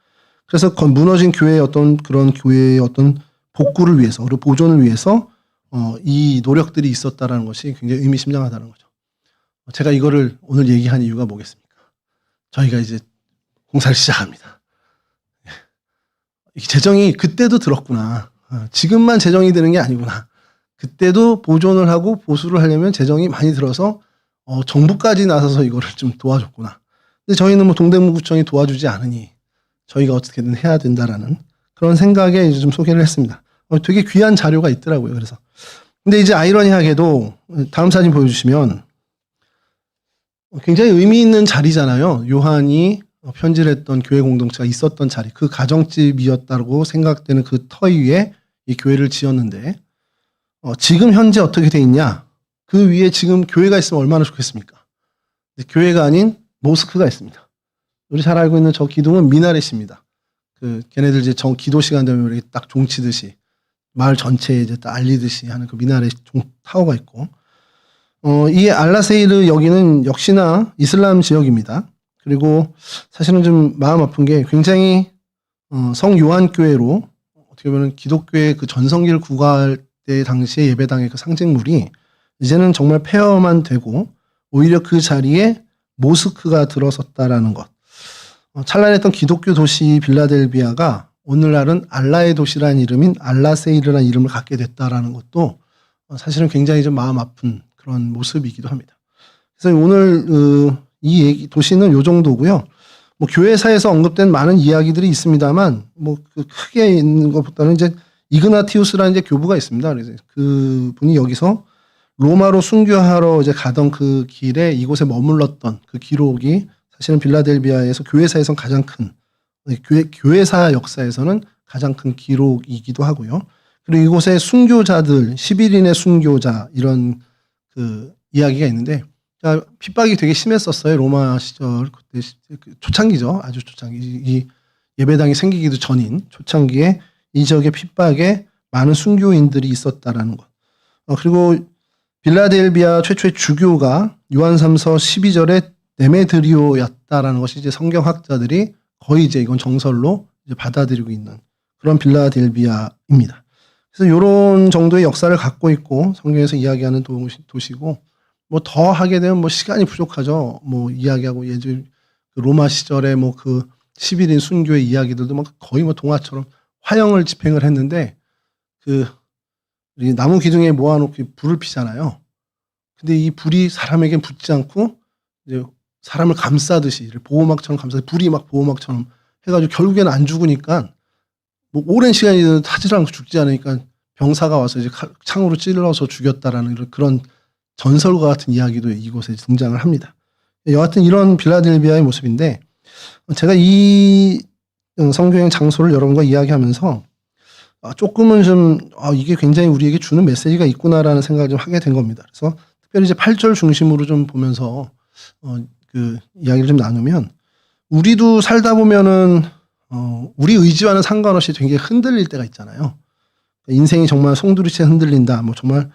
[SPEAKER 1] 그래서 무너진 교회의 어떤 그런 교회의 어떤 복구를 위해서 그리고 보존을 위해서 이 노력들이 있었다라는 것이 굉장히 의미심장하다는 거죠. 제가 이거를 오늘 얘기한 이유가 뭐겠습니까? 저희가 이제 공사를 시작합니다. 재정이 그때도 들었구나. 지금만 재정이 드는 게 아니구나. 그때도 보존을 하고 보수를 하려면 재정이 많이 들어서 정부까지 나서서 이거를 좀 도와줬구나. 근데 저희는 뭐 동대문구청이 도와주지 않으니 저희가 어떻게든 해야 된다라는 그런 생각에 이제 좀 소개를 했습니다. 되게 귀한 자료가 있더라고요. 그래서. 근데 이제 아이러니하게도 다음 사진 보여주시면 굉장히 의미 있는 자리잖아요. 요한이 편지를 했던 교회 공동체가 있었던 자리, 그 가정집이었다고 생각되는 그 터 위에 이 교회를 지었는데, 지금 현재 어떻게 돼 있냐? 그 위에 지금 교회가 있으면 얼마나 좋겠습니까? 교회가 아닌 모스크가 있습니다. 우리 잘 알고 있는 저 기둥은 미나렛입니다. 걔네들 이제 기도 시간 되면 이렇게 딱 종치듯이 마을 전체에 이제 딱 알리듯이 하는 그 미나렛 타워가 있고, 이 알라세이르 여기는 역시나 이슬람 지역입니다. 그리고 사실은 좀 마음 아픈 게 굉장히 성 요한교회로 어떻게 보면 기독교의 그 전성기를 구가할 때 당시의 예배당의 그 상징물이 이제는 정말 폐허만 되고 오히려 그 자리에 모스크가 들어섰다라는 것. 찬란했던 기독교 도시 빌라델비아가 오늘날은 알라의 도시라는 이름인 알라세이르라는 이름을 갖게 됐다라는 것도 사실은 굉장히 좀 마음 아픈 그런 모습이기도 합니다. 그래서 오늘 이 도시는 요 정도고요. 뭐 교회사에서 언급된 많은 이야기들이 있습니다만 뭐 그 크게 있는 것보다는 이제 이그나티우스라는 이제 교부가 있습니다. 그래서 그 분이 여기서 로마로 순교하러 이제 가던 그 길에 이곳에 머물렀던 그 기록이 사실은 빌라델비아에서 교회사에서는 가장 큰 교회사 역사에서는 가장 큰 기록이기도 하고요. 그리고 이곳에 순교자들 11인의 순교자 이런 그 이야기가 있는데 핍박이 되게 심했었어요. 로마 시절 그때 초창기죠. 아주 초창기 이 예배당이 생기기도 전인 초창기에 이 지역의 핍박에 많은 순교인들이 있었다라는 것. 그리고 빌라델비아 최초의 주교가 요한 3서 12절에 데메드리오였다라는 것이 이제 성경학자들이 거의 이제 이건 정설로 이제 받아들이고 있는 그런 빌라델비아입니다. 그래서 이런 정도의 역사를 갖고 있고 성경에서 이야기하는 도시고 뭐 더 하게 되면 뭐 시간이 부족하죠. 뭐 이야기하고 예전 로마 시절에 뭐 그 11인 순교의 이야기들도 막 거의 뭐 동화처럼 화형을 집행을 했는데 그 나무 기둥에 모아놓고 불을 피잖아요. 근데 이 불이 사람에겐 붙지 않고 이제 사람을 감싸듯이 보호막처럼 감싸 불이 막 보호막처럼 해가지고 결국에는 안 죽으니까 뭐 오랜 시간이 타질 않고 죽지 않으니까 병사가 와서 이제 창으로 찔러서 죽였다라는 그런 전설과 같은 이야기도 이곳에 등장을 합니다. 여하튼 이런 빌라델비아의 모습인데 제가 이 성경의 장소를 여러분과 이야기하면서 조금은 좀 이게 굉장히 우리에게 주는 메시지가 있구나라는 생각을 좀 하게 된 겁니다. 그래서 특별히 이제 8절 중심으로 좀 보면서 그 이야기를 좀 나누면 우리도 살다 보면은 우리 의지와는 상관없이 되게 흔들릴 때가 있잖아요. 인생이 정말 송두리째 흔들린다. 뭐 정말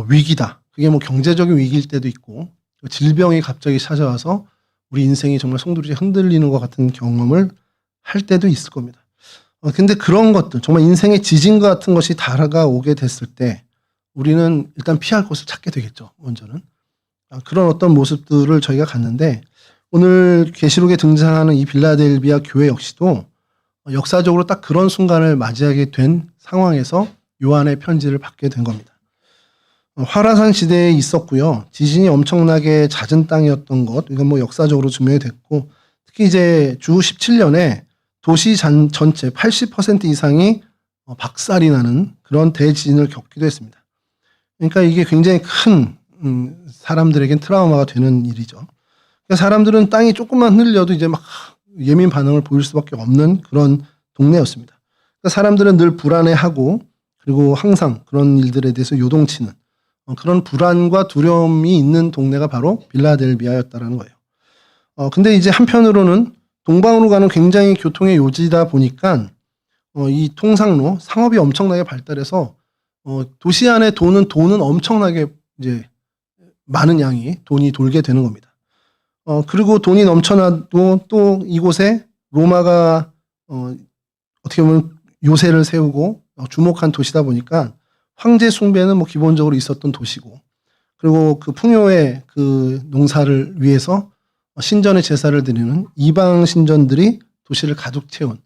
[SPEAKER 1] 위기다. 그게 뭐 경제적인 위기일 때도 있고 질병이 갑자기 찾아와서 우리 인생이 정말 송두리째 흔들리는 것 같은 경험을 할 때도 있을 겁니다. 근데 그런 것들 정말 인생의 지진과 같은 것이 다가오게 됐을 때 우리는 일단 피할 곳을 찾게 되겠죠. 먼저는. 그런 어떤 모습들을 저희가 갔는데 오늘 계시록에 등장하는 이 빌라델비아 교회 역시도 역사적으로 딱 그런 순간을 맞이하게 된 상황에서 요한의 편지를 받게 된 겁니다. 화라산 시대에 있었고요. 지진이 엄청나게 잦은 땅이었던 것, 이건 뭐 역사적으로 증명이 됐고, 특히 이제 주 17년에 도시 전체 80% 이상이 박살이 나는 그런 대지진을 겪기도 했습니다. 그러니까 이게 굉장히 큰 사람들에겐 트라우마가 되는 일이죠. 그러니까 사람들은 땅이 조금만 흔들려도 이제 막 예민 반응을 보일 수밖에 없는 그런 동네였습니다. 그러니까 사람들은 늘 불안해하고 그리고 항상 그런 일들에 대해서 요동치는 그런 불안과 두려움이 있는 동네가 바로 빌라델비아였다라는 거예요. 근데 이제 한편으로는 동방으로 가는 굉장히 교통의 요지다 보니까 이 통상로 상업이 엄청나게 발달해서 도시 안에 돈은 엄청나게 이제 많은 양이 돈이 돌게 되는 겁니다. 그리고 돈이 넘쳐나도 또 이곳에 로마가 어떻게 보면 요새를 세우고 주목한 도시다 보니까 황제 숭배는 뭐 기본적으로 있었던 도시고, 그리고 그 풍요의 그 농사를 위해서 신전의 제사를 드리는 이방 신전들이 도시를 가득 채운,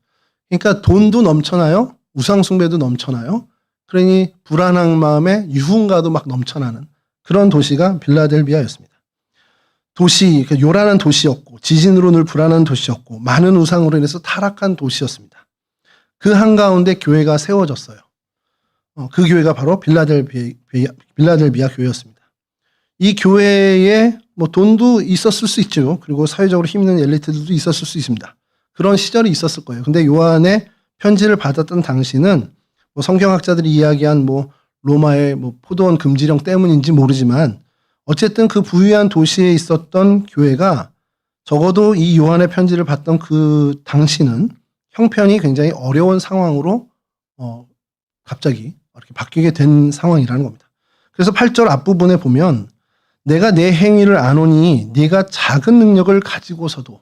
[SPEAKER 1] 그러니까 돈도 넘쳐나요, 우상 숭배도 넘쳐나요. 그러니 불안한 마음에 유흥가도 막 넘쳐나는 그런 도시가 빌라델비아였습니다. 도시, 그러니까 요란한 도시였고, 지진으로 늘 불안한 도시였고, 많은 우상으로 인해서 타락한 도시였습니다. 그 한가운데 교회가 세워졌어요. 그 교회가 바로 빌라델비아 교회였습니다. 이 교회에 뭐 돈도 있었을 수 있죠. 그리고 사회적으로 힘 있는 엘리트들도 있었을 수 있습니다. 그런 시절이 있었을 거예요. 근데 요한의 편지를 받았던 당시는 뭐 성경학자들이 이야기한 뭐 로마의 뭐 포도원 금지령 때문인지 모르지만 어쨌든 그 부유한 도시에 있었던 교회가 적어도 이 요한의 편지를 받던 그 당시는 형편이 굉장히 어려운 상황으로 갑자기 이렇게 바뀌게 된 상황이라는 겁니다. 그래서 8절 앞부분에 보면 내가 내 행위를 아노니 네가 작은 능력을 가지고서도,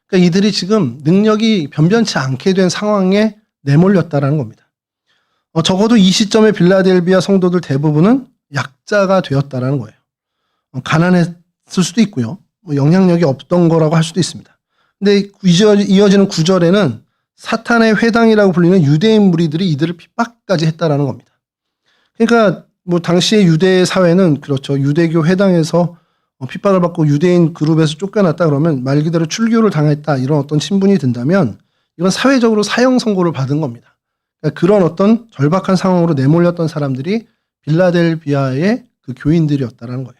[SPEAKER 1] 그러니까 이들이 지금 능력이 변변치 않게 된 상황에 내몰렸다라는 겁니다. 적어도 이 시점에 빌라델비아 성도들 대부분은 약자가 되었다라는 거예요. 가난했을 수도 있고요. 뭐 영향력이 없던 거라고 할 수도 있습니다. 근데 이어지는 9절에는 사탄의 회당이라고 불리는 유대인 무리들이 이들을 핍박까지 했다라는 겁니다. 그러니까 뭐 당시의 유대 사회는 그렇죠. 유대교 회당에서 핍박을 받고 유대인 그룹에서 쫓겨났다 그러면 말 그대로 출교를 당했다 이런 어떤 신분이 든다면 이건 사회적으로 사형 선고를 받은 겁니다. 그러니까 그런 어떤 절박한 상황으로 내몰렸던 사람들이 빌라델비아의 그 교인들이었다라는 거예요.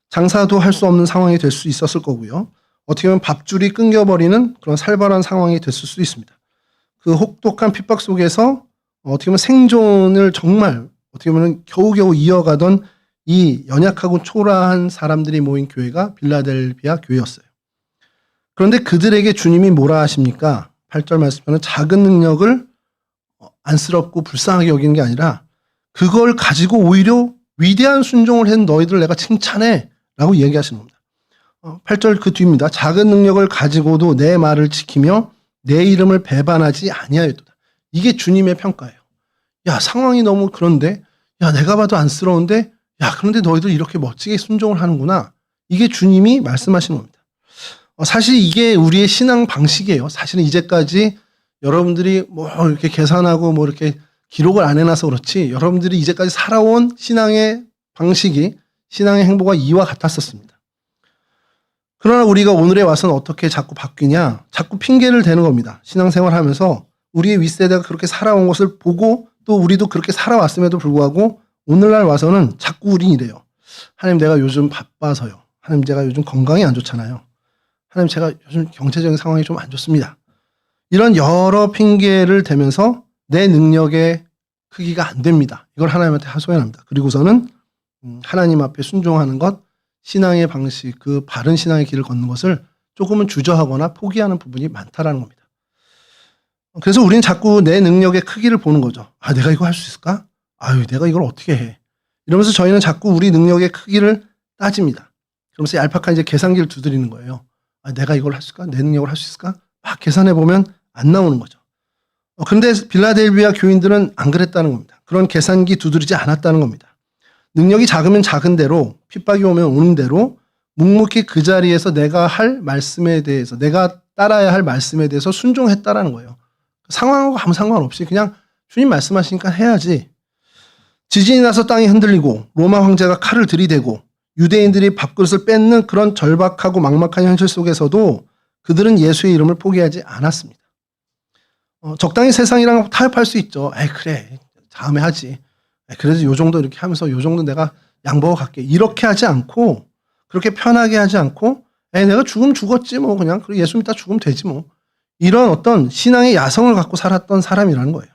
[SPEAKER 1] 장사도 할 수 없는 상황이 될 수 있었을 거고요. 어떻게 보면 밥줄이 끊겨버리는 그런 살벌한 상황이 됐을 수도 있습니다. 그 혹독한 핍박 속에서 어떻게 보면 생존을 정말 어떻게 보면 겨우겨우 이어가던 이 연약하고 초라한 사람들이 모인 교회가 빌라델비아 교회였어요. 그런데 그들에게 주님이 뭐라 하십니까? 8절 말씀에는 작은 능력을 안쓰럽고 불쌍하게 여기는 게 아니라 그걸 가지고 오히려 위대한 순종을 한 너희들 내가 칭찬해 라고 얘기하시는 겁니다. 8절 그 뒤입니다. 작은 능력을 가지고도 내 말을 지키며 내 이름을 배반하지 아니하였도다. 이게 주님의 평가예요. 야, 상황이 너무 그런데, 야, 내가 봐도 안쓰러운데, 야, 그런데 너희들 이렇게 멋지게 순종을 하는구나. 이게 주님이 말씀하시는 겁니다. 사실 이게 우리의 신앙 방식이에요. 사실은 이제까지 여러분들이 뭐 이렇게 계산하고 뭐 이렇게 기록을 안 해놔서 그렇지, 여러분들이 이제까지 살아온 신앙의 방식이, 신앙의 행보가 이와 같았었습니다. 그러나 우리가 오늘에 와서는 어떻게 자꾸 바뀌냐? 자꾸 핑계를 대는 겁니다. 신앙생활 하면서 우리의 윗세대가 그렇게 살아온 것을 보고 또 우리도 그렇게 살아왔음에도 불구하고 오늘날 와서는 자꾸 우린 이래요. 하나님, 내가 요즘 바빠서요. 하나님, 제가 요즘 건강이 안 좋잖아요. 하나님, 제가 요즘 경제적인 상황이 좀 안 좋습니다. 이런 여러 핑계를 대면서 내 능력의 크기가 안 됩니다. 이걸 하나님한테 하소연합니다. 그리고서는 하나님 앞에 순종하는 것, 신앙의 방식, 그 바른 신앙의 길을 걷는 것을 조금은 주저하거나 포기하는 부분이 많다라는 겁니다. 그래서 우리는 자꾸 내 능력의 크기를 보는 거죠. 아, 내가 이거 할 수 있을까? 아유, 내가 이걸 어떻게 해? 이러면서 저희는 자꾸 우리 능력의 크기를 따집니다. 그러면서 얄팍한 이제 계산기를 두드리는 거예요. 아, 내가 이걸 할 수 있을까? 내 능력을 할 수 있을까? 막 계산해 보면 안 나오는 거죠. 그런데 빌라델비아 교인들은 안 그랬다는 겁니다. 그런 계산기 두드리지 않았다는 겁니다. 능력이 작으면 작은 대로, 핍박이 오면 오는 대로 묵묵히 그 자리에서 내가 할 말씀에 대해서, 내가 따라야 할 말씀에 대해서 순종했다라는 거예요. 상황하고 아무 상관없이 그냥 주님 말씀하시니까 해야지. 지진이 나서 땅이 흔들리고 로마 황제가 칼을 들이대고 유대인들이 밥그릇을 뺏는 그런 절박하고 막막한 현실 속에서도 그들은 예수의 이름을 포기하지 않았습니다. 적당히 세상이랑 타협할 수 있죠. 에이, 그래, 다음에 하지. 그래도 요 정도 이렇게 하면서 요 정도 내가 양보하고 갈게. 이렇게 하지 않고, 그렇게 편하게 하지 않고, 내가 죽으면 죽었지 뭐, 그냥 예수 믿다 죽으면 되지 뭐, 이런 어떤 신앙의 야성을 갖고 살았던 사람이라는 거예요.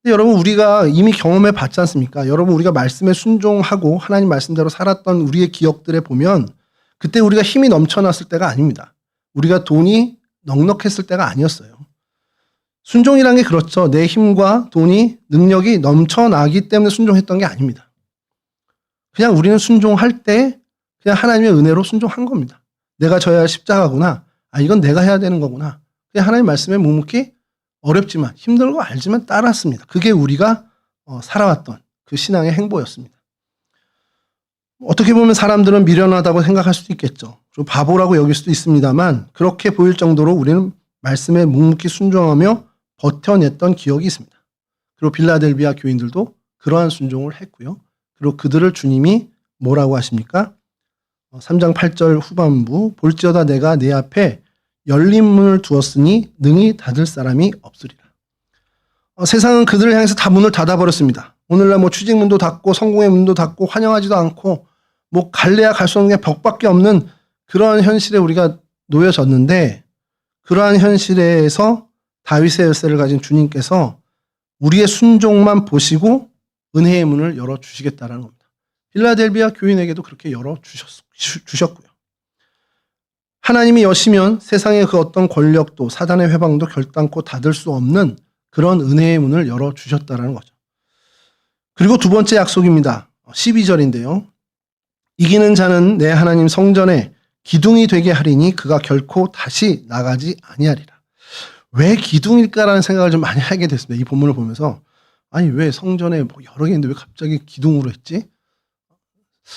[SPEAKER 1] 근데 여러분, 우리가 이미 경험해 봤지 않습니까? 여러분, 우리가 말씀에 순종하고 하나님 말씀대로 살았던 우리의 기억들에 보면 그때 우리가 힘이 넘쳐났을 때가 아닙니다. 우리가 돈이 넉넉했을 때가 아니었어요. 순종이란 게 그렇죠. 내 힘과 돈이, 능력이 넘쳐나기 때문에 순종했던 게 아닙니다. 그냥 우리는 순종할 때 그냥 하나님의 은혜로 순종한 겁니다. 내가 져야 할 십자가구나. 이건 내가 해야 되는 거구나. 그냥 하나님 말씀에 묵묵히 어렵지만 힘들고 알지만 따랐습니다. 그게 우리가 살아왔던 그 신앙의 행보였습니다. 어떻게 보면 사람들은 미련하다고 생각할 수도 있겠죠. 좀 바보라고 여길 수도 있습니다만 그렇게 보일 정도로 우리는 말씀에 묵묵히 순종하며 버텨냈던 기억이 있습니다. 그리고 빌라델비아 교인들도 그러한 순종을 했고요. 그리고 그들을 주님이 뭐라고 하십니까? 3장 8절 후반부 볼지어다 내가 내 앞에 열린 문을 두었으니 능히 닫을 사람이 없으리라. 세상은 그들을 향해서 다 문을 닫아버렸습니다. 오늘날 뭐 취직문도 닫고 성공의 문도 닫고 환영하지도 않고 뭐 갈래야 갈 수 없는 게 벽밖에 없는 그러한 현실에 우리가 놓여졌는데 그러한 현실에서 다윗의 열쇠를 가진 주님께서 우리의 순종만 보시고 은혜의 문을 열어주시겠다는 겁니다. 빌라델비아 교인에게도 그렇게 열어주셨고요. 하나님이 여시면 세상의 그 어떤 권력도 사단의 회방도 결단코 닫을 수 없는 그런 은혜의 문을 열어주셨다는 거죠. 그리고 두 번째 약속입니다. 12절인데요. 이기는 자는 내 하나님 성전에 기둥이 되게 하리니 그가 결코 다시 나가지 아니하리라. 왜 기둥일까라는 생각을 좀 많이 하게 됐습니다. 이 본문을 보면서 아니 왜 성전에 뭐 여러 개 있는데 왜 갑자기 기둥으로 했지?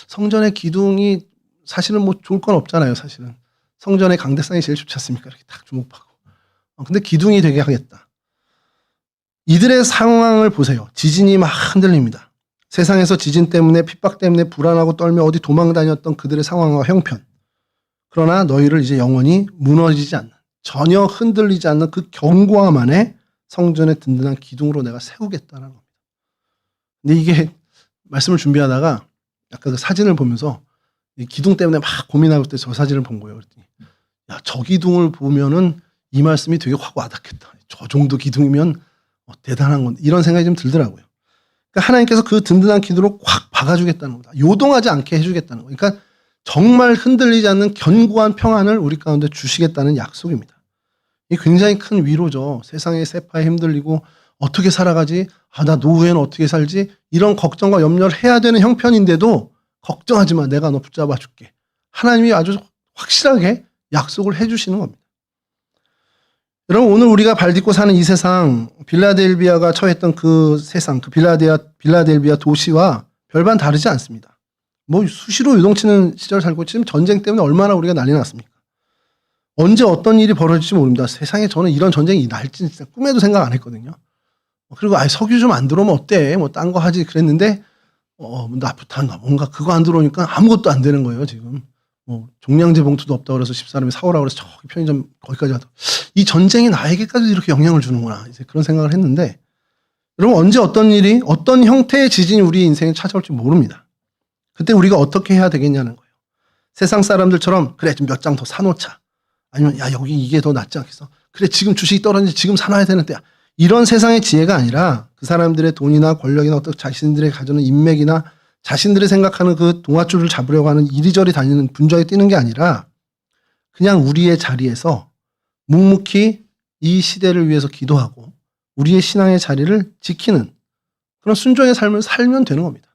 [SPEAKER 1] 성전의 기둥이 사실은 뭐 좋을 건 없잖아요. 사실은 성전의 강대상이 제일 좋지 않습니까? 이렇게 딱 주목하고. 근데 기둥이 되게 하겠다. 이들의 상황을 보세요. 지진이 막 흔들립니다. 세상에서 지진 때문에 핍박 때문에 불안하고 떨며 어디 도망 다녔던 그들의 상황과 형편. 그러나 너희를 이제 영원히 무너지지 않는 전혀 흔들리지 않는 그 견고함 안에 성전의 든든한 기둥으로 내가 세우겠다는 겁니다. 근데 이게 말씀을 준비하다가 아까 그 사진을 보면서 이 기둥 때문에 막 고민하고 때 저 사진을 본 거예요. 그랬더니 야, 저 기둥을 보면은 이 말씀이 되게 확 와닿겠다. 저 정도 기둥이면 대단한 건데 이런 생각이 좀 들더라고요. 그러니까 하나님께서 그 든든한 기둥으로 확 박아주겠다는 겁니다. 요동하지 않게 해주겠다는 거예요. 그러니까 정말 흔들리지 않는 견고한 평안을 우리 가운데 주시겠다는 약속입니다. 이게 굉장히 큰 위로죠. 세상의 세파에 힘들리고 어떻게 살아가지? 나 노후에는 어떻게 살지? 이런 걱정과 염려를 해야 되는 형편인데도 걱정하지 마. 내가 너 붙잡아 줄게. 하나님이 아주 확실하게 약속을 해주시는 겁니다. 여러분 오늘 우리가 발딛고 사는 이 세상 빌라델비아가 처했던 그 세상 그 빌라델비아 도시와 별반 다르지 않습니다. 뭐 수시로 요동치는 시절 살고 지금 전쟁 때문에 얼마나 우리가 난리 났습니까? 언제 어떤 일이 벌어질지 모릅니다. 세상에 저는 이런 전쟁이 날지 진짜 꿈에도 생각 안 했거든요. 그리고 석유 좀 안 들어오면 어때? 뭐 딴 거 하지 그랬는데 나쁘다 뭔가 그거 안 들어오니까 아무것도 안 되는 거예요 지금. 뭐 종량제 봉투도 없다 그래서 집사람이 사오라고 그래서 저기 편의점 거기까지 가서 이 전쟁이 나에게까지 이렇게 영향을 주는구나 이제 그런 생각을 했는데 여러분 언제 어떤 일이 어떤 형태의 지진이 우리 인생에 찾아올지 모릅니다. 그때 우리가 어떻게 해야 되겠냐는 거예요. 세상 사람들처럼 그래 좀 몇 장 더 사놓자 아니면 야 여기 이게 더 낫지 않겠어? 그래 지금 주식이 떨어지는데 지금 사놔야 되는데 이런 세상의 지혜가 아니라 그 사람들의 돈이나 권력이나 어떤 자신들의 가지는 인맥이나 자신들이 생각하는 그 동아줄을 잡으려고 하는 이리저리 다니는 분주하게 뛰는 게 아니라 그냥 우리의 자리에서 묵묵히 이 시대를 위해서 기도하고 우리의 신앙의 자리를 지키는 그런 순종의 삶을 살면 되는 겁니다.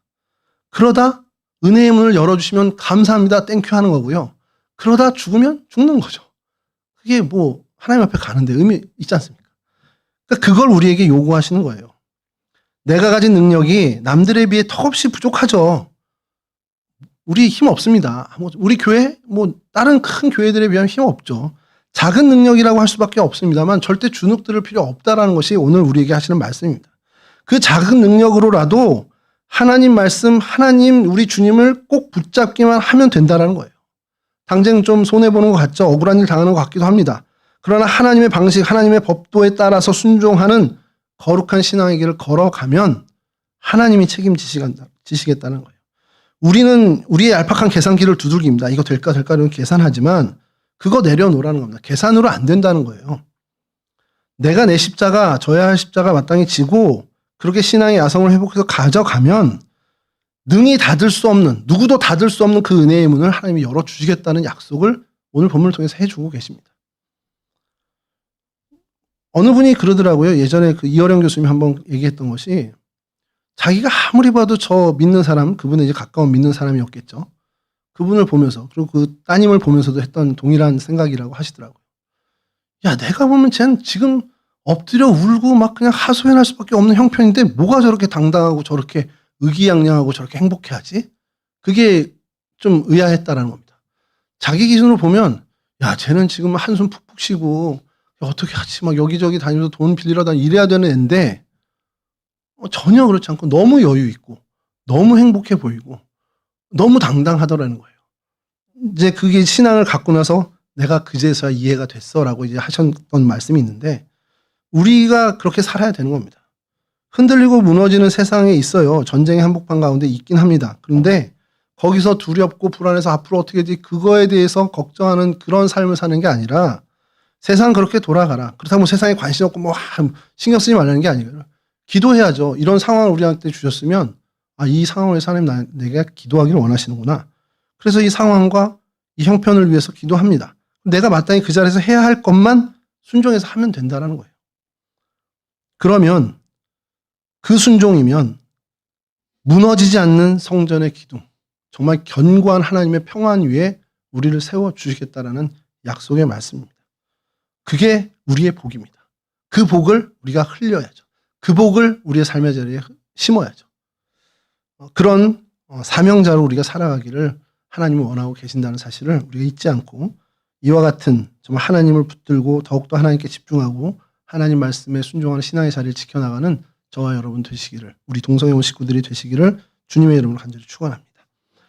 [SPEAKER 1] 그러다 은혜의 문을 열어주시면 감사합니다 땡큐 하는 거고요. 그러다 죽으면 죽는 거죠. 그게 뭐 하나님 앞에 가는데 의미 있지 않습니까? 그러니까 그걸 우리에게 요구하시는 거예요. 내가 가진 능력이 남들에 비해 턱없이 부족하죠. 우리 힘 없습니다. 우리 교회, 뭐 다른 큰 교회들에 비하면 힘 없죠. 작은 능력이라고 할 수밖에 없습니다만 절대 주눅 들을 필요 없다라는 것이 오늘 우리에게 하시는 말씀입니다. 그 작은 능력으로라도 하나님 말씀, 하나님 우리 주님을 꼭 붙잡기만 하면 된다라는 거예요. 당장 좀 손해보는 것 같죠. 억울한 일 당하는 것 같기도 합니다. 그러나 하나님의 방식, 하나님의 법도에 따라서 순종하는 거룩한 신앙의 길을 걸어가면 하나님이 책임지시겠다는 거예요. 우리는 우리의 얄팍한 계산기를 두들깁니다. 이거 될까 이런 계산하지만 그거 내려놓으라는 겁니다. 계산으로 안 된다는 거예요. 내가 내 십자가, 져야 할 십자가 마땅히 지고 그렇게 신앙의 야성을 회복해서 가져가면 능히 닫을 수 없는, 누구도 닫을 수 없는 그 은혜의 문을 하나님이 열어주시겠다는 약속을 오늘 본문을 통해서 해주고 계십니다. 어느 분이 그러더라고요. 예전에 그 이어령 교수님이 한번 얘기했던 것이, 자기가 아무리 봐도 저 믿는 사람, 그분의 이제 가까운 믿는 사람이었겠죠. 그분을 보면서, 그리고 그 따님을 보면서도 했던 동일한 생각이라고 하시더라고요. 야, 내가 보면 쟨 지금 엎드려 울고 막 그냥 하소연할 수밖에 없는 형편인데 뭐가 저렇게 당당하고 저렇게 의기양양하고 저렇게 행복해하지? 그게 좀 의아했다라는 겁니다. 자기 기준으로 보면, 야, 쟤는 지금 한숨 푹푹 쉬고 어떻게 하지? 막 여기저기 다니면서 돈 빌리러 다니고 이래야 되는 앤데 전혀 그렇지 않고 너무 여유 있고 너무 행복해 보이고 너무 당당하더라는 거예요. 이제 그게 신앙을 갖고 나서 내가 그제서야 이해가 됐어라고 이제 하셨던 말씀이 있는데, 우리가 그렇게 살아야 되는 겁니다. 흔들리고 무너지는 세상에 있어요. 전쟁의 한복판 가운데 있긴 합니다. 그런데 거기서 두렵고 불안해서 앞으로 어떻게 되지 그거에 대해서 걱정하는 그런 삶을 사는 게 아니라, 세상 그렇게 돌아가라. 그렇다고 세상에 관심 없고 뭐 신경 쓰지 말라는 게 아니에요. 기도해야죠. 이런 상황을 우리한테 주셨으면, 아, 이 상황에서 하나님 내가 기도하기를 원하시는구나. 그래서 이 상황과 이 형편을 위해서 기도합니다. 내가 마땅히 그 자리에서 해야 할 것만 순종해서 하면 된다는 거예요. 그러면 그 순종이면 무너지지 않는 성전의 기둥, 정말 견고한 하나님의 평안 위에 우리를 세워주시겠다라는 약속의 말씀입니다. 그게 우리의 복입니다. 그 복을 우리가 흘려야죠. 그 복을 우리의 삶의 자리에 심어야죠. 그런 사명자로 우리가 살아가기를 하나님은 원하고 계신다는 사실을 우리가 잊지 않고, 이와 같은 정말 하나님을 붙들고 더욱더 하나님께 집중하고 하나님 말씀에 순종하는 신앙의 자리를 지켜나가는 저와 여러분 되시기를, 우리 동성애 온 식구들이 되시기를 주님의 이름으로 간절히 축원합니다.